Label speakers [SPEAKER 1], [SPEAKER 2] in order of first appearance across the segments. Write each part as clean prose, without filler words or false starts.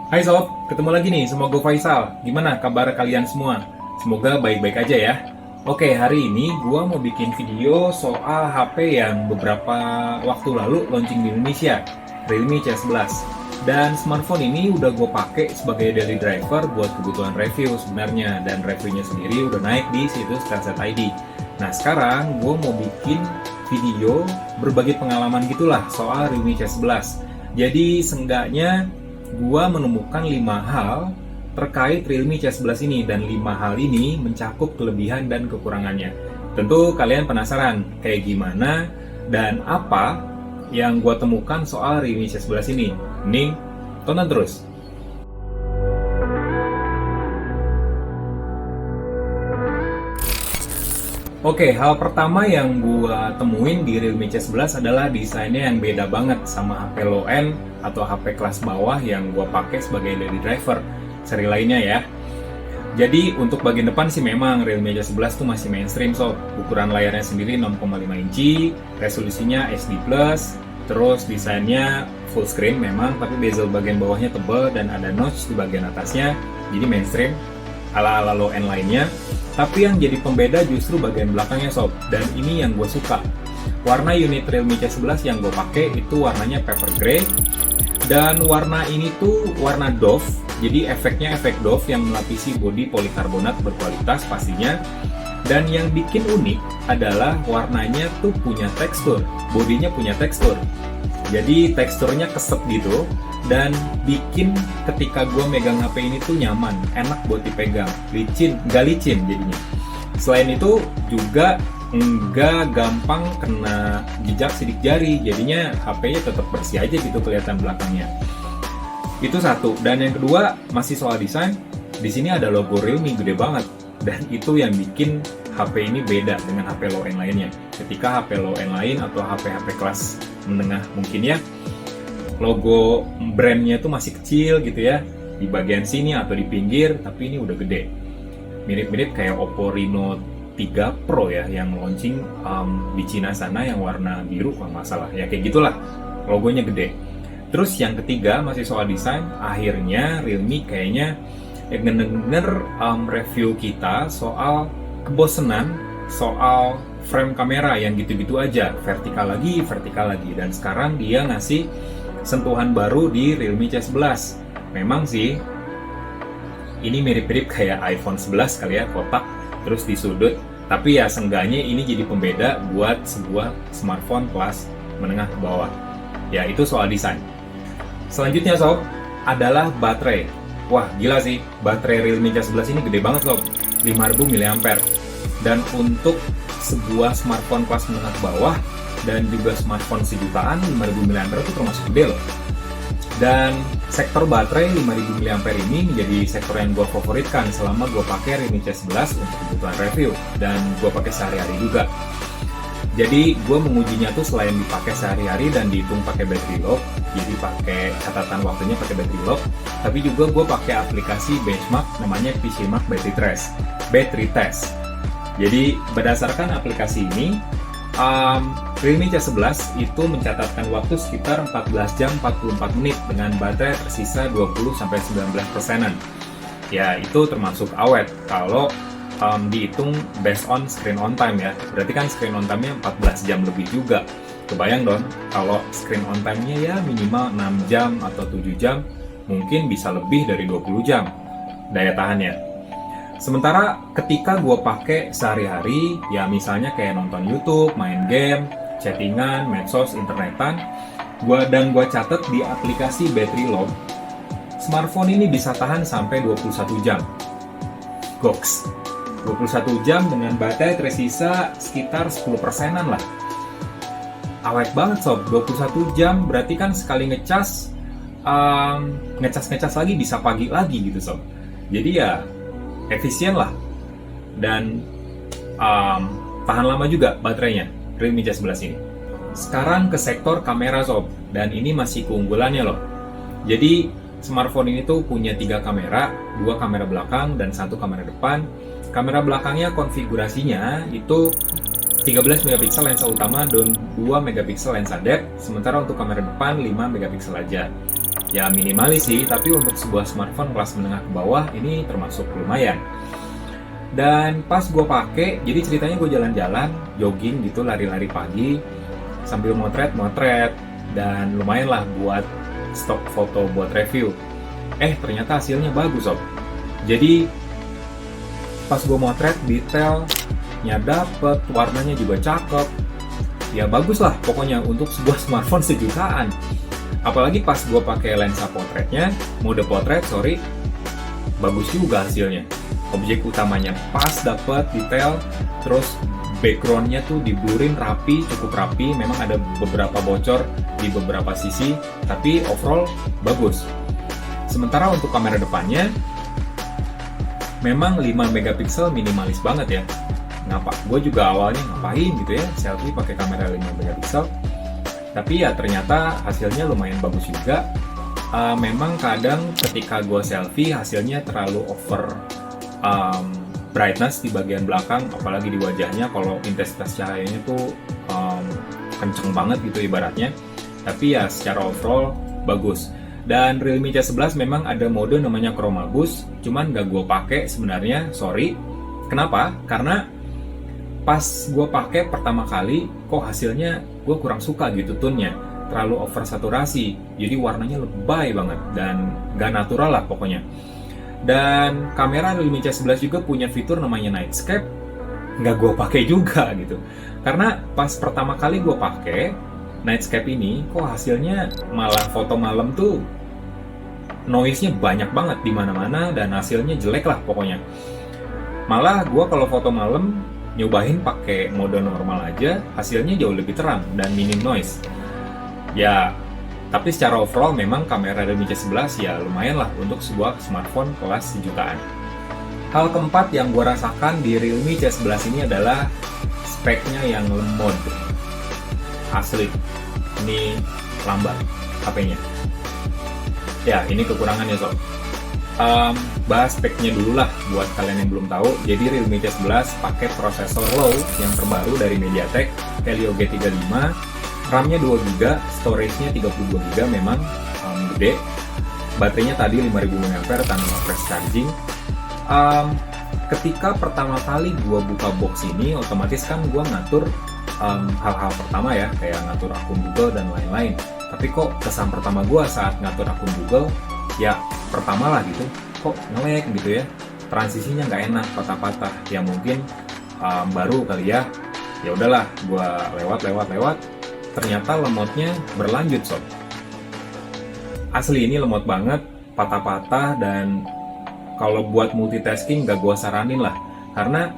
[SPEAKER 1] Hai sob, ketemu lagi nih sama gue Faisal. Gimana kabar kalian semua? Semoga baik-baik aja ya. Oke, hari ini gue mau bikin video soal HP yang beberapa waktu lalu launching di Indonesia, Realme C11. Dan smartphone ini udah gue pakai sebagai daily driver buat kebutuhan review sebenarnya, dan reviewnya sendiri udah naik di situs Telset ID. Nah sekarang gue mau bikin video berbagi pengalaman gitulah soal Realme C11. Jadi seenggaknya gua menemukan 5 hal terkait Realme C11 ini, dan 5 hal ini mencakup kelebihan dan kekurangannya. Tentu kalian penasaran kayak gimana dan apa yang gua temukan soal Realme C11 ini. Nih, tonton terus. Oke, hal pertama yang gua temuin di Realme C11 adalah desainnya yang beda banget sama HP low-end atau HP kelas bawah yang gua pakai sebagai daily driver seri lainnya ya. Jadi untuk bagian depan sih memang Realme C11 tuh masih mainstream sob. Ukuran layarnya sendiri 6,5 inci, resolusinya HD+, terus desainnya full screen memang, tapi bezel bagian bawahnya tebal dan ada notch di bagian atasnya, jadi mainstream ala-ala low-end lainnya. Tapi yang jadi pembeda justru bagian belakangnya sob, dan ini yang gue suka. Warna unit Realme C11 yang gue pakai itu warnanya pepper gray, dan warna ini tuh warna doff, jadi efeknya efek doff yang melapisi bodi polikarbonat berkualitas pastinya. Dan yang bikin unik adalah warnanya tuh punya tekstur, bodinya punya tekstur. Jadi teksturnya kesep gitu, dan bikin ketika gue megang HP ini tuh nyaman, enak buat dipegang, nggak licin jadinya. Selain itu juga nggak gampang kena jejak sidik jari, jadinya HP-nya tetap bersih aja gitu kelihatan belakangnya. Itu satu. Dan yang kedua masih soal desain, di sini ada logo Realme gede banget, dan itu yang bikin HP ini beda dengan HP low-end lainnya. Ketika HP low-end lain atau HP-HP kelas menengah mungkin ya, logo brandnya tuh masih kecil gitu ya, di bagian sini atau di pinggir, tapi ini udah gede. Mirip-mirip kayak Oppo Reno 3 Pro ya, yang launching di Cina sana yang warna biru kalau nggak salah. Ya kayak gitulah, logonya gede. Terus yang ketiga masih soal desain, akhirnya Realme kayaknya ngedenger review kita soal kebosenan soal frame kamera yang gitu-gitu aja, vertikal lagi, dan sekarang dia ngasih sentuhan baru di Realme C11. Memang sih ini mirip-mirip kayak iPhone 11 kali ya, kotak terus di sudut, tapi ya seenggaknya ini jadi pembeda buat sebuah smartphone kelas menengah ke bawah. Ya itu soal desain. Selanjutnya sob adalah baterai. Wah gila sih, baterai Realme C11 ini gede banget sob, 5000 mAh. Dan untuk sebuah smartphone kelas menengah ke bawah dan juga smartphone sejutaan, 5000 mAh itu termasuk gede loh. Dan sektor baterai 5000 mAh ini menjadi sektor yang gue favoritkan selama gue pakai Realme C11 untuk kebutuhan review, dan gue pakai sehari-hari juga. Jadi gue mengujinya tuh selain dipakai sehari-hari dan dihitung pakai battery lock, jadi pakai catatan waktunya pakai battery lock, tapi juga gue pakai aplikasi benchmark namanya PCMark Battery Test. Jadi berdasarkan aplikasi ini, Realme C11 itu mencatatkan waktu sekitar 14 jam 44 menit dengan baterai tersisa 20-19%. Ya itu termasuk awet kalau dihitung based on screen on time ya. Berarti kan screen on time-nya 14 jam lebih juga. Kebayang dong kalau screen on time-nya ya minimal 6 jam atau 7 jam, mungkin bisa lebih dari 20 jam daya tahannya. Sementara ketika gue pakai sehari-hari, ya misalnya kayak nonton YouTube, main game, chattingan, medsos, internetan, gue catat di aplikasi battery log, smartphone ini bisa tahan sampai 21 jam. Goks, 21 jam dengan baterai tersisa sekitar 10%-an lah. Awet banget sob, 21 jam berarti kan sekali ngecas lagi bisa pagi lagi gitu sob. Jadi ya efisien lah, dan tahan lama juga baterainya Realme C11 ini. Sekarang ke sektor kamera sob, dan ini masih keunggulannya loh. Jadi smartphone ini tuh punya 3 kamera, 2 kamera belakang dan 1 kamera depan. Kamera belakangnya konfigurasinya itu 13 megapiksel lensa utama dan 2 megapiksel lensa depth, sementara untuk kamera depan 5 megapiksel aja. Ya minimalis sih, tapi untuk sebuah smartphone kelas menengah ke bawah ini termasuk lumayan. Dan pas gue pakai, jadi ceritanya gue jalan-jalan, jogging gitu, lari-lari pagi, sambil motret, dan lumayan lah buat stok foto buat review. Ternyata hasilnya bagus sob. Jadi pas gue motret, detailnya dapet, warnanya juga cakep. Ya bagus lah pokoknya untuk sebuah smartphone sejutaan. Apalagi pas gue pakai lensa potretnya, mode potret, bagus juga hasilnya. Objek utamanya pas dapet detail, terus backgroundnya tuh di-blurin cukup rapi. Memang ada beberapa bocor di beberapa sisi, tapi overall bagus. Sementara untuk kamera depannya, memang 5 megapiksel minimalis banget ya. Gue juga awalnya ngapain gitu ya, selfie pakai kamera 5 megapiksel. Tapi ya ternyata hasilnya lumayan bagus juga. Memang kadang ketika gue selfie hasilnya terlalu over brightness di bagian belakang, apalagi di wajahnya kalau intensitas cahayanya tuh kenceng banget gitu ibaratnya. Tapi ya secara overall bagus. Dan Realme C11 memang ada mode namanya Chroma Boost, cuman gak gue pakai sebenarnya, sorry. Kenapa? Karena pas gue pakai pertama kali, kok hasilnya gue kurang suka gitu tone-nya, terlalu oversaturasi, jadi warnanya lebay banget dan gak natural lah pokoknya. Dan kamera Realme C11 juga punya fitur namanya Nightscape, nggak gue pakai juga gitu. Karena pas pertama kali gue pakai Nightscape ini, kok hasilnya malah foto malam tuh noise-nya banyak banget di mana-mana dan hasilnya jelek lah pokoknya. Malah gue kalau foto malam nyobain pakai mode normal aja, hasilnya jauh lebih terang dan minim noise. Ya, tapi secara overall memang kamera Realme C11 ya lumayan lah untuk sebuah smartphone kelas sejutaan. Hal keempat yang gue rasakan di Realme C11 ini adalah speknya yang lemot. Asli, ini lambat HP-nya. Ya, ini kekurangannya sob. Bahas speknya dulu lah buat kalian yang belum tahu. Jadi Realme C11 pakai prosesor low yang terbaru dari MediaTek Helio G35, RAM-nya 2GB, storage-nya 32GB, memang gede. Baterainya tadi 5000 mAh tanpa fast charging. Ketika pertama kali gua buka box ini, otomatis kan gua ngatur hal-hal pertama ya, kayak ngatur akun Google dan lain-lain. Tapi kok kesan pertama gua saat ngatur akun Google, ya pertama lah gitu, kok nge-lag gitu ya, transisinya nggak enak, patah-patah. Ya mungkin baru kali ya. Ya udahlah, gua lewat. Ternyata lemotnya berlanjut sob. Asli ini lemot banget, patah-patah, dan kalau buat multitasking nggak gua saranin lah, karena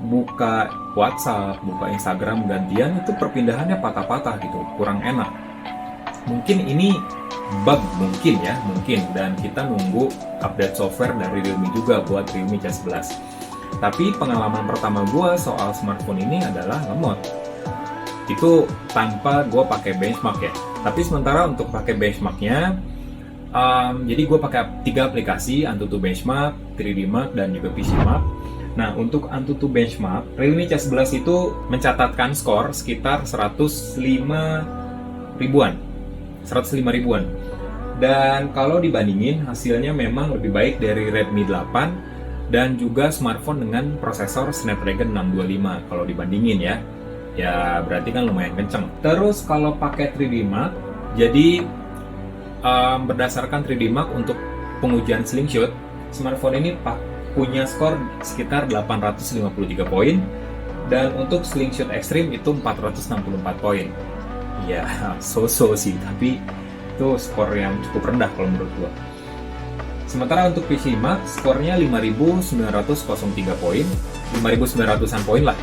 [SPEAKER 1] buka WhatsApp, buka Instagram gantian itu perpindahannya patah-patah gitu, kurang enak. Mungkin ini bug, mungkin, dan kita nunggu update software dari Realme juga buat Realme C11. Tapi pengalaman pertama gue soal smartphone ini adalah lemot. Itu tanpa gue pakai benchmark ya. Tapi sementara untuk pakai benchmarknya, jadi gue pakai 3 aplikasi, Antutu Benchmark, 3D Mark, dan juga PC Mark. Nah, untuk Antutu Benchmark, Realme C11 itu mencatatkan skor sekitar 105 ribuan. Dan kalau dibandingin, hasilnya memang lebih baik dari Redmi 8 dan juga smartphone dengan prosesor Snapdragon 625 kalau dibandingin ya. Ya berarti kan lumayan kenceng. Terus kalau pakai 3D Mark, jadi berdasarkan 3D Mark untuk pengujian slingshot, smartphone ini punya skor sekitar 853 poin, dan untuk slingshot ekstrim itu 464 poin. Ya, so-so sih, tapi itu skor yang cukup rendah kalau menurut gua. Sementara untuk PC Mark, skornya 5.903 poin, 5.900-an poin lah.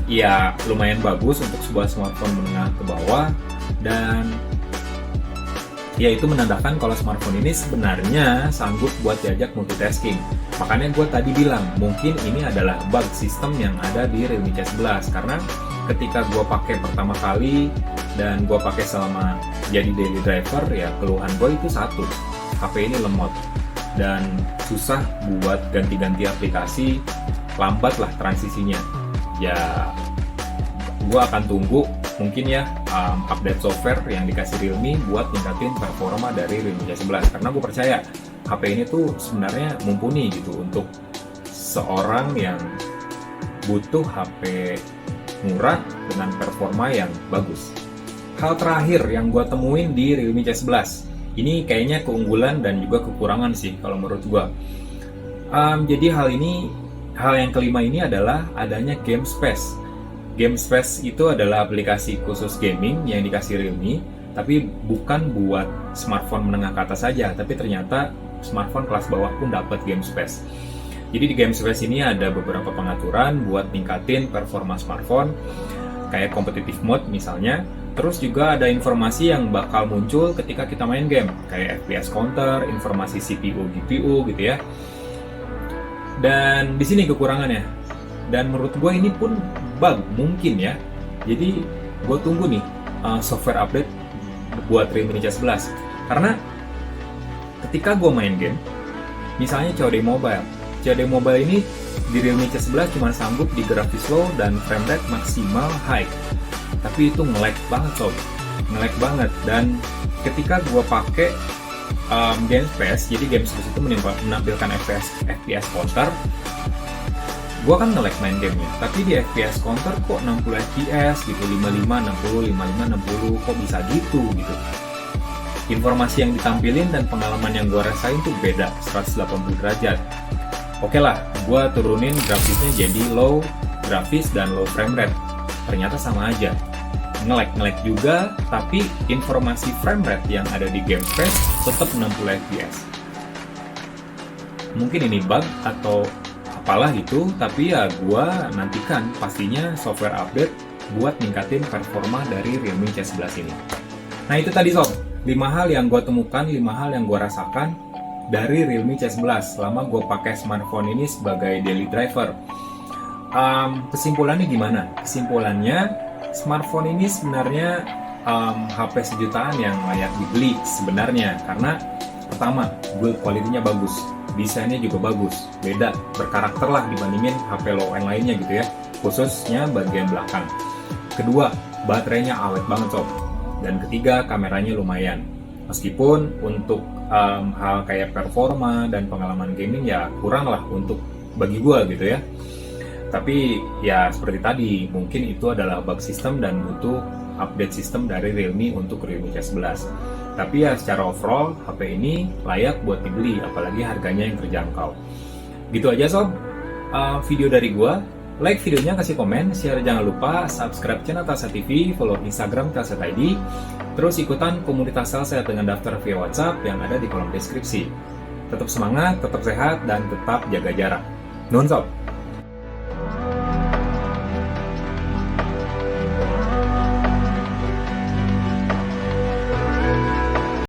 [SPEAKER 1] Ya, lumayan bagus untuk sebuah smartphone menengah ke bawah, dan ya itu menandakan kalau smartphone ini sebenarnya sanggup buat diajak multitasking. Makanya gue tadi bilang, mungkin ini adalah bug sistem yang ada di Realme C11, karena ketika gue pakai pertama kali dan gue pakai selama jadi daily driver, ya keluhan gue itu satu, HP ini lemot dan susah buat ganti-ganti aplikasi, lambat lah transisinya. Ya gue akan tunggu mungkin ya update software yang dikasih Realme buat ningkatin performa dari Realme C11. Karena gue percaya HP ini tuh sebenarnya mumpuni gitu untuk seorang yang butuh HP murah dengan performa yang bagus. Hal terakhir yang gue temuin di Realme C11, ini kayaknya keunggulan dan juga kekurangan sih kalau menurut gue. Jadi hal yang kelima ini adalah adanya Game Space. Game Space itu adalah aplikasi khusus gaming yang dikasih Realme, tapi bukan buat smartphone menengah ke atas saja, tapi ternyata smartphone kelas bawah pun dapat Game Space. Jadi di Game Space ini ada beberapa pengaturan buat ningkatin performa smartphone, kayak competitive mode misalnya. Terus juga ada informasi yang bakal muncul ketika kita main game, kayak FPS counter, informasi CPU, GPU gitu ya. Dan di sini kekurangannya. Dan menurut gue ini pun bug mungkin ya. Jadi gue tunggu nih software update buat Realme C11. Karena ketika gue main game, misalnya COD Mobile ini di Realme C11 cuma sanggup di grafis low dan frame rate maksimal high. Tapi itu nge-lag banget sob, nge-lag banget. Dan ketika gue pakai Game Space, jadi Game Space itu menampilkan FPS counter, gue kan nge-lag main gamenya, tapi di FPS counter kok 60 FPS gitu, 55, 60, 55, 60, kok bisa gitu. Informasi yang ditampilin dan pengalaman yang gue rasain tuh beda 180 derajat. Oke lah, gue turunin grafisnya jadi low grafis dan low frame rate, ternyata sama aja, nge-lag juga, tapi informasi frame rate yang ada di Game Space tetap 60 fps. Mungkin ini bug atau apalah gitu, tapi ya gue nantikan pastinya software update buat ningkatin performa dari Realme C11 ini. Nah itu tadi sob, 5 hal yang gue temukan, 5 hal yang gue rasakan dari Realme C11 selama gue pakai smartphone ini sebagai daily driver. Kesimpulannya gimana? Kesimpulannya, smartphone ini sebenarnya HP sejutaan yang layak dibeli sebenarnya, karena pertama, build quality-nya bagus, desainnya juga bagus, beda, berkarakter lah dibandingin HP low-end lainnya gitu ya, khususnya bagian belakang. Kedua, baterainya awet banget sob. Dan ketiga, kameranya lumayan. Meskipun untuk hal kayak performa dan pengalaman gaming ya kurang lah untuk bagi gua gitu ya. Tapi ya seperti tadi, mungkin itu adalah bug sistem dan butuh update sistem dari Realme untuk Realme C11. Tapi ya secara overall, HP ini layak buat dibeli, apalagi harganya yang terjangkau. Gitu aja sob, video dari gua. Like videonya, kasih komen, share jangan lupa, subscribe channel Telsa TV, follow Instagram Telsa ID, terus ikutan komunitas Telsa dengan daftar via WhatsApp yang ada di kolom deskripsi. Tetap semangat, tetap sehat, dan tetap jaga jarak. Nuhun sob.